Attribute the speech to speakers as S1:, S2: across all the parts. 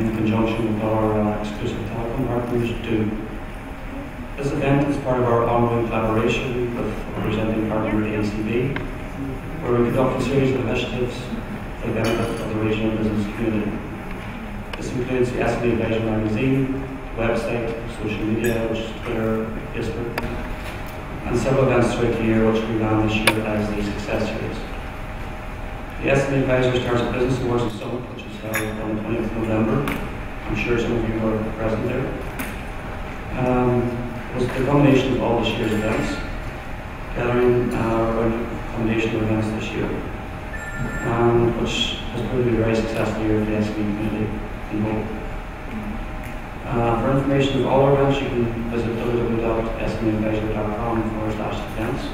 S1: in conjunction with our exclusive telecom partners do. This event is part of our ongoing collaboration with representing partner ACB, where we conduct a series of initiatives for the benefit of the regional business community. This includes the SME Advisor magazine, website, social media, which is Twitter, Facebook, and several events throughout the year which we ran this year as the success series. The SME Advisor Stars of Business Awards and Summit, which is held on the 20th of November. I'm sure some of you were present there. Was the combination of all this year's events, gathering around a combination of events this year, which has proved to be a very successful year for the SME community in whole. For information of all our events, you can visit www.smeadvisor.com/events.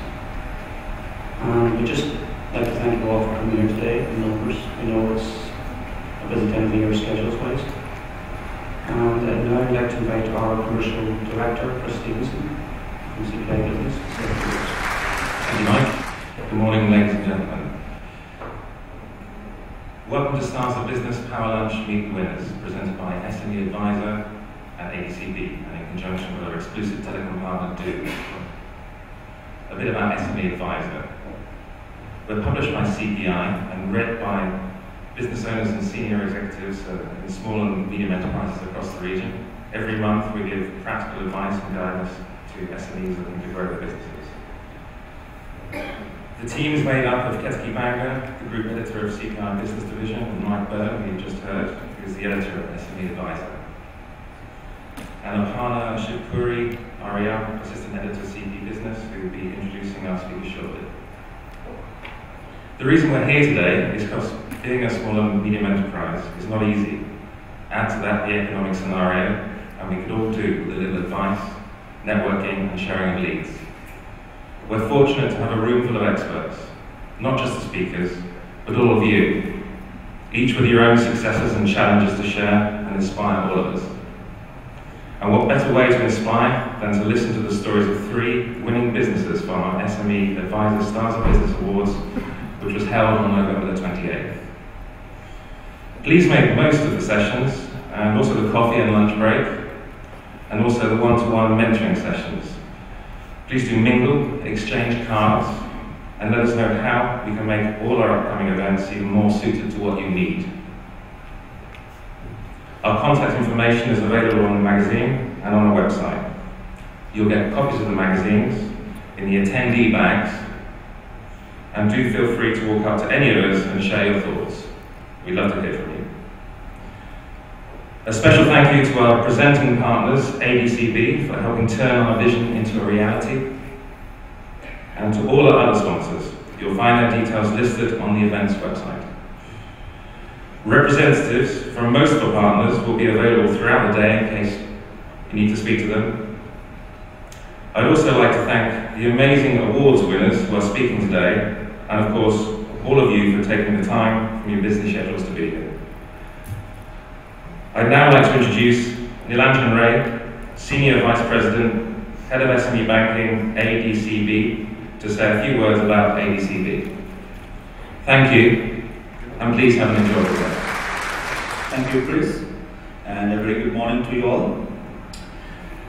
S1: We'd just like to thank you all for coming here today in numbers. We know it's a busy time of the year schedules-wise. And now I'd like to invite our Commercial Director, Chris Stevenson, from CPI Business.
S2: Thank you, Mike. Good morning, ladies and gentlemen. Welcome to Stars of Business Power Lunch Meet the Winners, presented by SME Advisor at ADCB, and in conjunction with our exclusive telecom partner, Do. A bit about SME Advisor. We're published by CPI and read by business owners and senior executives in small and medium enterprises across the region. Every month we give practical advice and guidance to SMEs looking to grow their businesses. The team is made up of Ketki Banga, the group editor of CPI Business Division, and Mike Byrne, who you've just heard, who is the editor of SME Advisor. And Ohana Shivpuri, Arya, assistant editor of CP Business, who will be introducing our speakers shortly. The reason we're here today is because being a small and medium enterprise is not easy. Add to that the economic scenario, and we could all do with a little advice, networking, and sharing of leads. We're fortunate to have a room full of experts, not just the speakers, but all of you, each with your own successes and challenges to share and inspire all of us. And what better way to inspire than to listen to the stories of 3 winning businesses for our SME Advisor Stars of Business Awards, which was held on November the 28th. Please make most of the sessions, and also the coffee and lunch break, and also the one-to-one mentoring sessions. Please do mingle, exchange cards, and let us know how we can make all our upcoming events even more suited to what you need. Our contact information is available on the magazine and on our website. You'll get copies of the magazines in the attendee bags, and do feel free to walk up to any of us and share your thoughts. We'd love to hear from you. A special thank you to our presenting partners, ADCB, for helping turn our vision into a reality, and to all our other sponsors. You'll find their details listed on the event's website. Representatives from most of our partners will be available throughout the day in case you need to speak to them. I'd also like to thank the amazing awards winners who are speaking today, and of course, all of you for taking the time from your busy schedules to be here. I'd now like to introduce Nilanjan Ray, Senior Vice President, Head of SME Banking, ADCB, to say a few words about ADCB. Thank you, and please have an enjoyable day.
S3: Thank you, Chris, and a very good morning to you all.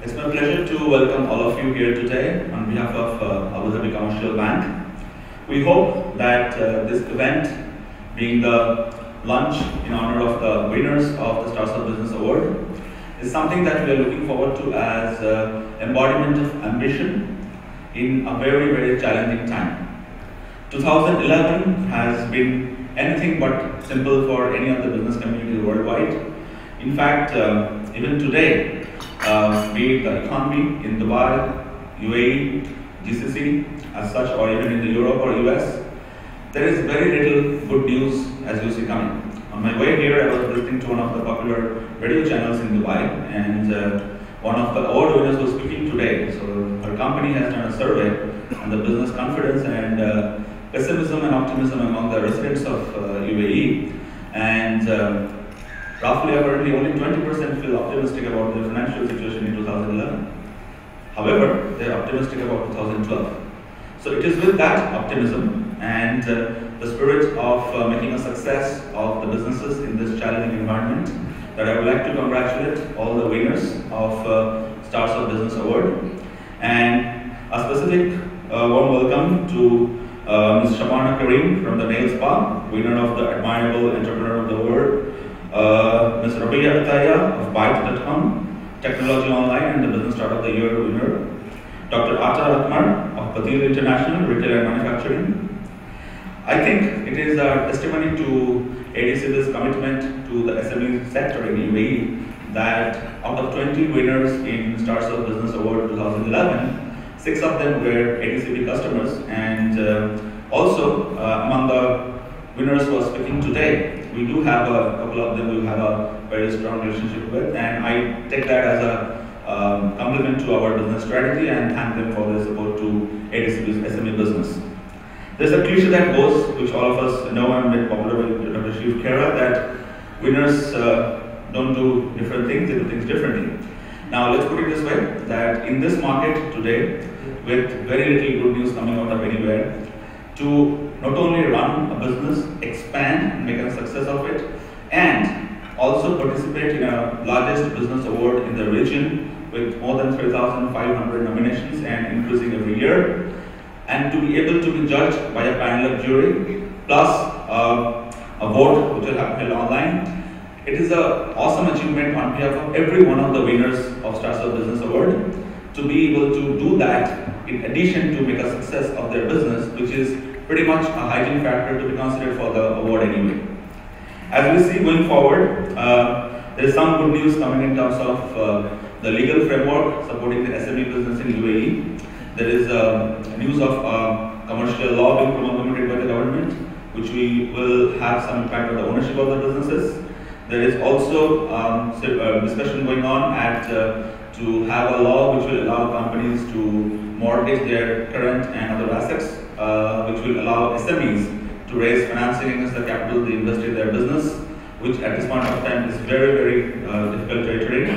S3: It's my pleasure to welcome all of you here today on behalf of Abu Dhabi Commercial Bank. We hope that this event, being the lunch in honor of the winners of the Stars of Business Award, is something that we are looking forward to as embodiment of ambition in a very, very challenging time. 2011 has been anything but simple for any of the business community worldwide. In fact, even today, be it the economy in Dubai, UAE, GCC, as such, or even in the Europe or US, there is very little good news as you see coming. On my way here, I was listening to one of the popular radio channels in Dubai, and one of the award winners was speaking today. So her company has done a survey on the business confidence and pessimism and optimism among the residents of UAE, and roughly apparently only 20% feel optimistic about their financial situation in 2011. However, they are optimistic about 2012. So it is with that optimism and the spirit of making a success of the businesses in this challenging environment that I would like to congratulate all the winners of Stars of Business Award, and a specific warm welcome to Ms. Shabana Kareem from the Nail Spa, winner of the Admirable Entrepreneur of the Award, Ms. Rabia Ataya of Byte.com, Technology Online and the Business Startup of the Year winner, Dr. Atta Akmar of Patil International, Retail and Manufacturing. I think it is a testimony to ADCB's commitment to the SME sector in UAE that out of 20 winners in Stars of Business Award 2011, 6 of them were ADCB customers, and also among the winners who are speaking today, we do have a couple of them we have a very strong relationship with, and I take that as a compliment to our business strategy and thank them for their support to ADCB's SME business. There's a cliche that goes, which all of us know and made popular with Dr. Shiv Khera, that winners don't do different things, they do things differently. Now let's put it this way, that in this market today, with very little good news coming out of anywhere, to not only run a business, expand and make a success of it, and also participate in a largest business award in the region with more than 3,500 nominations and increasing every year, and to be able to be judged by a panel of jury, plus a vote which will happen held online. It is an awesome achievement on behalf of every one of the winners of Stars of Business Award to be able to do that in addition to make a success of their business, which is pretty much a hygiene factor to be considered for the award anyway. As we see going forward, there is some good news coming in terms of the legal framework supporting the SME business in UAE. There is news of commercial law being promulgated by the government, which we will have some impact on the ownership of the businesses. There is also discussion going on to have a law which will allow companies to mortgage their current and other assets, which will allow SMEs to raise financing against the capital they invest in their business, which at this point of time is very, very difficult territory.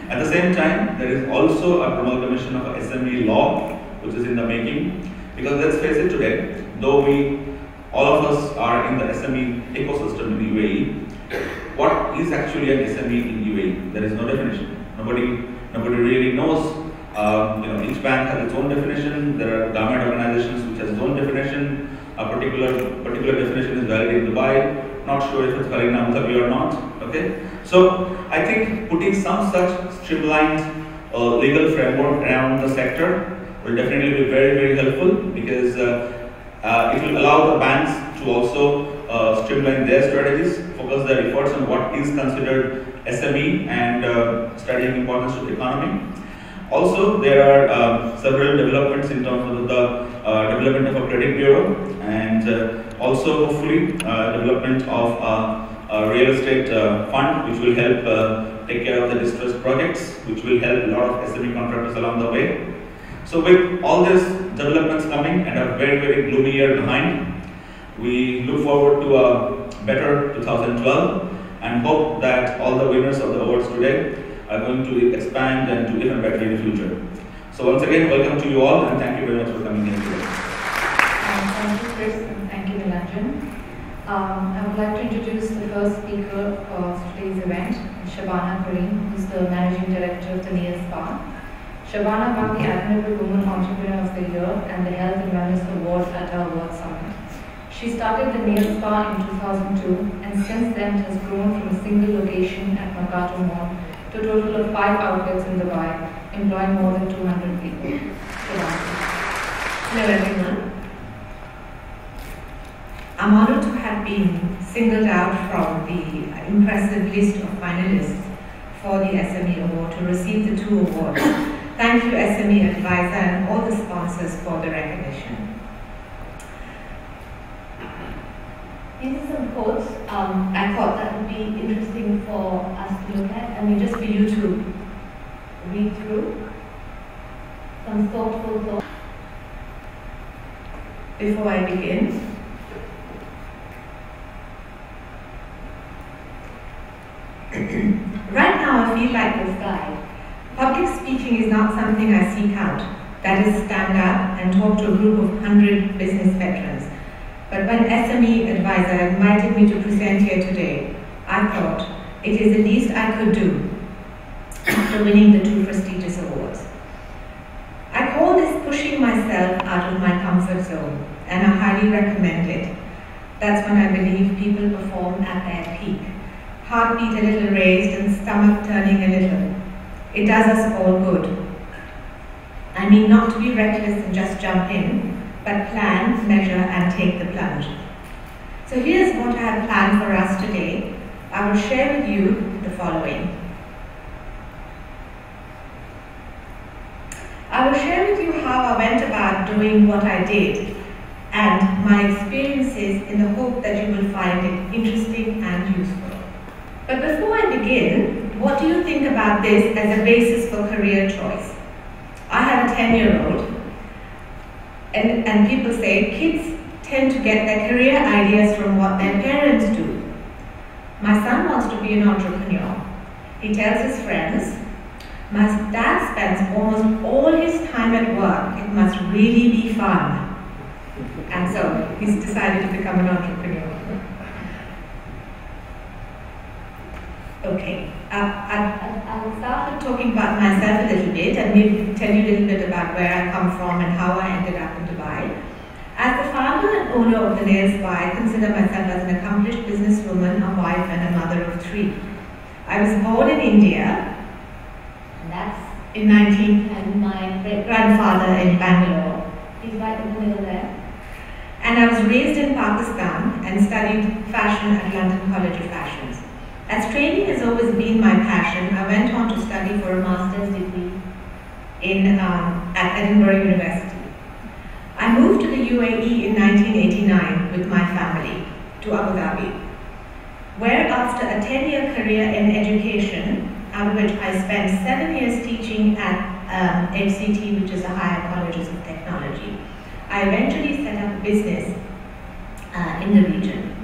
S3: At the same time, there is also a promulgation of a SME law, which is in the making. Because let's face it today, though all of us are in the SME ecosystem in UAE, what is actually an SME in UAE? There is no definition. Nobody really knows. Each bank has its own definition. There are government organizations which has its own definition. A particular definition is valid in Dubai. Not sure if it's valid in Abu Dhabi or not. Okay. So I think putting some such streamlined legal framework around the sector will definitely be very, very helpful, because it will allow the banks to also streamline their strategies, focus their efforts on what is considered SME and strategic importance to the economy. Also, there are several developments in terms of the development of a credit bureau, and also hopefully development of a real estate fund, which will help take care of the distressed projects, which will help a lot of SME contractors along the way. So with all these developments coming and a very, very gloomy year behind, we look forward to a better 2012 and hope that all the winners of the awards today are going to expand and do even better in the future. So once again, welcome to you all, and thank you very much for coming here today.
S4: Thank you, Chris, and thank you, Nilanjan. I would like to introduce the first speaker of today's event, Shabana Kareem, who is the Managing Director of the Nail Spa. Shabana won the Admirable Woman Entrepreneur of the Year and the Health and Wellness Award at our Award Summit. She started the Nail Spa in 2002, and since then has grown from a single location at Mercato Mall to a total of 5 outlets in Dubai, employing more than 200 people.
S5: Hello everyone. I'm honored to have been singled out from the impressive list of finalists for the SME Award to receive the 2 awards. Thank you SME Advisor and all the sponsors for the recognition.
S4: These are some quotes I thought that would be interesting for us to look at, and just for you to read through. Some thoughtful thoughts.
S5: Before I begin, right now I feel like this guy. Public speaking is not something I seek out. That is, stand up and talk to a group of 100 business veterans. But when SME Advisor invited me to present here today, I thought It is the least I could do after winning the 2 prestigious awards. I call this pushing myself out of my comfort zone, and I highly recommend it. That's when I believe people perform at their peak. Heartbeat a little raised and stomach turning a little. It does us all good. I mean not to be reckless and just jump in, but plan, measure and take the plunge. So here's what I have planned for us today. I will share with you the following. I will share with you how I went about doing what I did and my experiences in the hope that you will find it interesting and useful. But before I begin, what do you think about this as a basis for career choice? I have a 10-year-old and people say kids tend to get their career ideas from what their parents do. My son wants to be an entrepreneur. He tells his friends, my dad spends almost all his time at work. It must really be fun. And so he's decided to become an entrepreneur. Okay, I'll start with talking about myself a little bit and maybe tell you a little bit about where I come from and how I ended up in Dubai. As the founder and owner of the Nail Spa, I consider myself as an accomplished businesswoman, a wife and a mother of 3. I was born in India. That's in 19, and my great-grandfather in Bangalore. He's right in the middle there. And I was raised in Pakistan and studied fashion at London College of Fashions. As training has always been my passion, I went on to study for a master's degree at Edinburgh University. I moved to the UAE in 1989 with my family to Abu Dhabi, where after a 10-year career in education, out of which I spent 7 years teaching at HCT, which is the Higher Colleges of Technology, I eventually set up a business in the region.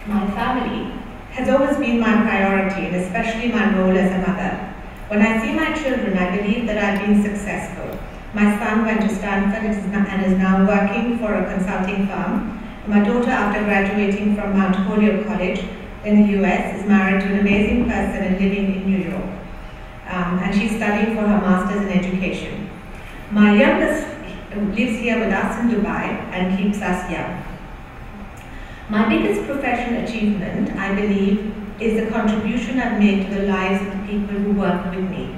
S5: My family has always been my priority, and especially my role as a mother. When I see my children, I believe that I've been successful. My son went to Stanford and is now working for a consulting firm. My daughter, after graduating from Mount Holyoke College in the US, is married to an amazing person and living in New York. And she's studying for her master's in education. My youngest lives here with us in Dubai and keeps us young. My biggest professional achievement, I believe, is the contribution I've made to the lives of the people who work with me.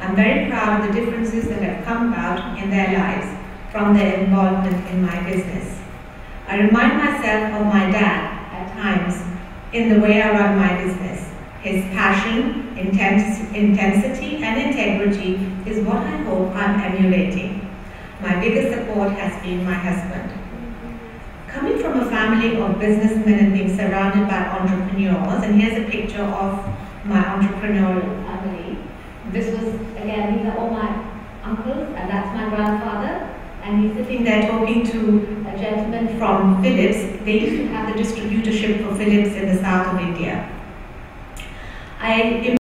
S5: I'm very proud of the differences that have come about in their lives from their involvement in my business. I remind myself of my dad at times in the way I run my business. His passion, intensity and integrity is what I hope I'm emulating. My biggest support has been my husband. Coming from a family of businessmen and being surrounded by entrepreneurs, and here's a picture of my entrepreneurial family. This was, again, these are all my uncles, and that's my grandfather. And he's sitting there talking to a gentleman from Philips. They used to have the distributorship for Philips in the south of India.